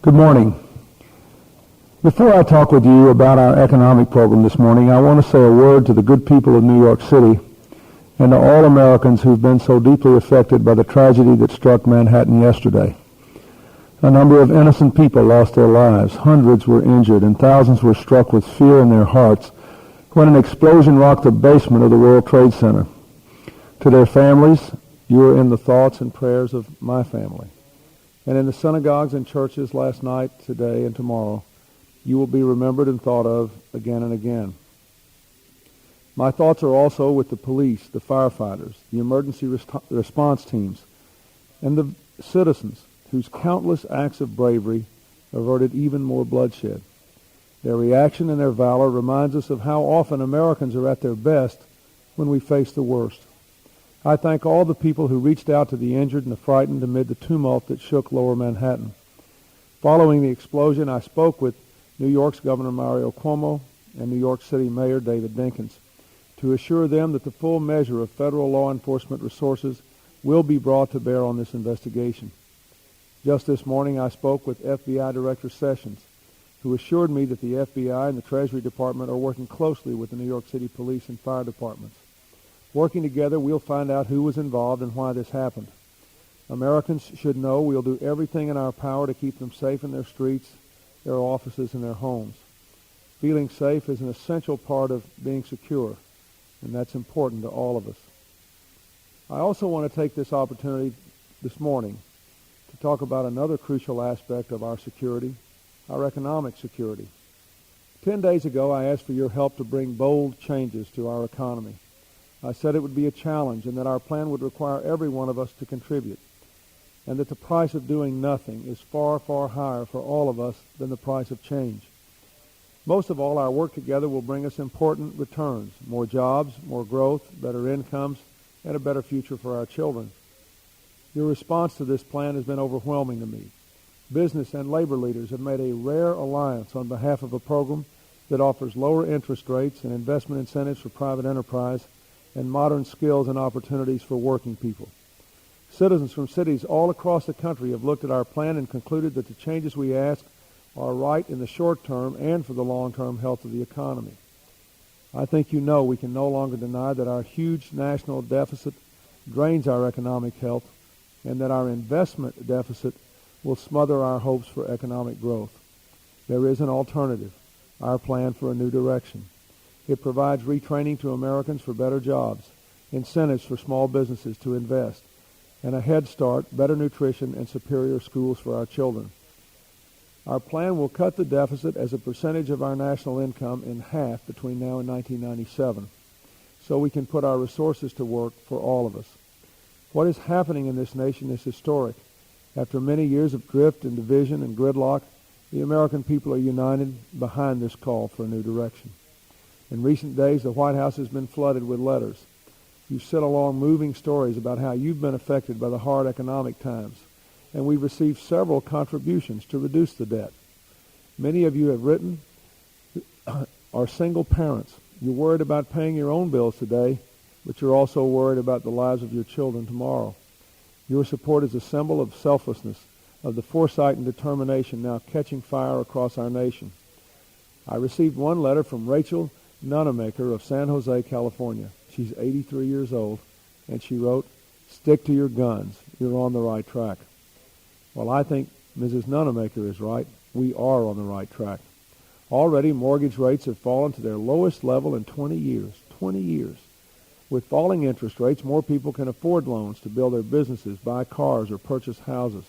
Good morning. Before I talk with you about our economic program this morning, I want to say a word to the good people of New York City and to all Americans who've been so deeply affected by the tragedy that struck Manhattan yesterday. A number of innocent people lost their lives, hundreds were injured, and thousands were struck with fear in their hearts when an explosion rocked the basement of the World Trade Center. To their families, you are in the thoughts and prayers of my family. And in the synagogues and churches last night, today, and tomorrow, you will be remembered and thought of again and again. My thoughts are also with the police, the firefighters, the emergency response teams, and the citizens whose countless acts of bravery averted even more bloodshed. Their reaction and their valor reminds us of how often Americans are at their best when we face the worst. I thank all the people who reached out to the injured and the frightened amid the tumult that shook lower Manhattan. Following the explosion, I spoke with New York's Governor Mario Cuomo and New York City Mayor David Dinkins to assure them that the full measure of federal law enforcement resources will be brought to bear on this investigation. Just this morning, I spoke with FBI Director Sessions, who assured me that the FBI and the Treasury Department are working closely with the New York City Police and Fire Departments. Working together, we'll find out who was involved and why this happened. Americans should know we'll do everything in our power to keep them safe in their streets, their offices, and their homes. Feeling safe is an essential part of being secure, and that's important to all of us. I also want to take this opportunity this morning to talk about another crucial aspect of our security, our economic security. 10 days ago, I asked for your help to bring bold changes to our economy. I said it would be a challenge and that our plan would require every one of us to contribute, and that the price of doing nothing is far, far higher for all of us than the price of change. Most of all, our work together will bring us important returns, more jobs, more growth, better incomes, and a better future for our children. Your response to this plan has been overwhelming to me. Business and labor leaders have made a rare alliance on behalf of a program that offers lower interest rates and investment incentives for private enterprise and modern skills and opportunities for working people. Citizens from cities all across the country have looked at our plan and concluded that the changes we ask are right in the short term and for the long-term health of the economy. I think you know we can no longer deny that our huge national deficit drains our economic health and that our investment deficit will smother our hopes for economic growth. There is an alternative, our plan for a new direction. It provides retraining to Americans for better jobs, incentives for small businesses to invest, and a head start, better nutrition, and superior schools for our children. Our plan will cut the deficit as a percentage of our national income in half between now and 1997, so we can put our resources to work for all of us. What is happening in this nation is historic. After many years of drift and division and gridlock, the American people are united behind this call for a new direction. In recent days, the White House has been flooded with letters. You've sent along moving stories about how you've been affected by the hard economic times, and we've received several contributions to reduce the debt. Many of you have written are single parents. You're worried about paying your own bills today, but you're also worried about the lives of your children tomorrow. Your support is a symbol of selflessness, of the foresight and determination now catching fire across our nation. I received one letter from Rachel Nunemaker of San Jose, California. She's 83 years old, and she wrote, "Stick to your guns. You're on the right track." Well, I think Mrs. Nunemaker is right. We are on the right track. Already, mortgage rates have fallen to their lowest level in 20 years. 20 years. With falling interest rates, more people can afford loans to build their businesses, buy cars, or purchase houses.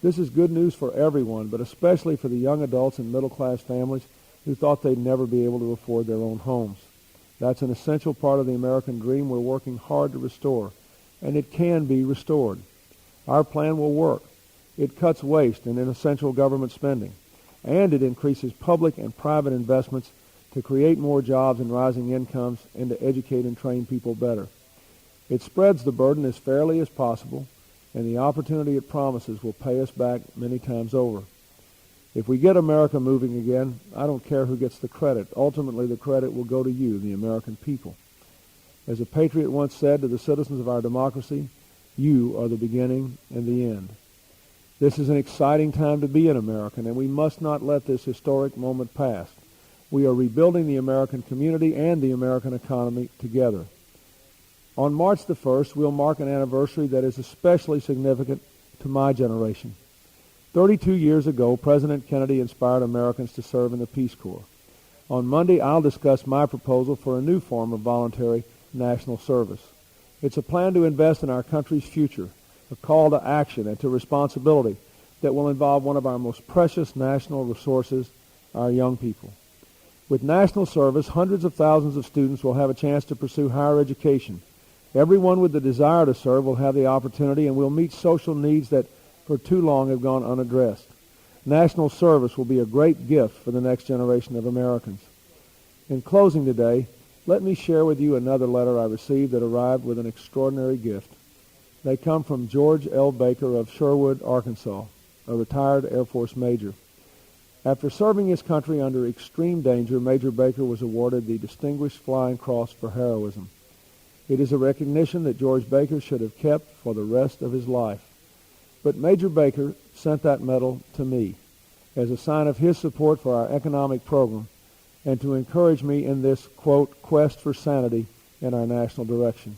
This is good news for everyone, but especially for the young adults and middle-class families who thought they'd never be able to afford their own homes. That's an essential part of the American dream we're working hard to restore, and it can be restored. Our plan will work. It cuts waste and inessential government spending, and it increases public and private investments to create more jobs and rising incomes and to educate and train people better. It spreads the burden as fairly as possible, and the opportunity it promises will pay us back many times over. If we get America moving again, I don't care who gets the credit. Ultimately, the credit will go to you, the American people. As a patriot once said to the citizens of our democracy, you are the beginning and the end. This is an exciting time to be an American, and we must not let this historic moment pass. We are rebuilding the American community and the American economy together. On March the 1st, we'll mark an anniversary that is especially significant to my generation. 32 years ago, President Kennedy inspired Americans to serve in the Peace Corps. On Monday, I'll discuss my proposal for a new form of voluntary national service. It's a plan to invest in our country's future, a call to action and to responsibility that will involve one of our most precious national resources, our young people. With national service, hundreds of thousands of students will have a chance to pursue higher education. Everyone with the desire to serve will have the opportunity, and we'll meet social needs that for too long have gone unaddressed. National service will be a great gift for the next generation of Americans. In closing today, let me share with you another letter I received that arrived with an extraordinary gift. They come from George L. Baker of Sherwood, Arkansas, a retired Air Force major. After serving his country under extreme danger, Major Baker was awarded the Distinguished Flying Cross for heroism. It is a recognition that George Baker should have kept for the rest of his life. But Major Baker sent that medal to me as a sign of his support for our economic program and to encourage me in this, quote, quest for sanity in our national direction.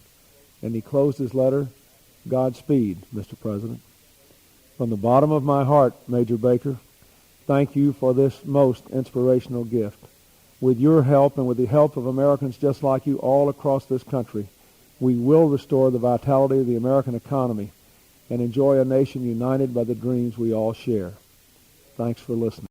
And he closed his letter, Godspeed, Mr. President. From the bottom of my heart, Major Baker, thank you for this most inspirational gift. With your help and with the help of Americans just like you all across this country, we will restore the vitality of the American economy and enjoy a nation united by the dreams we all share. Thanks for listening.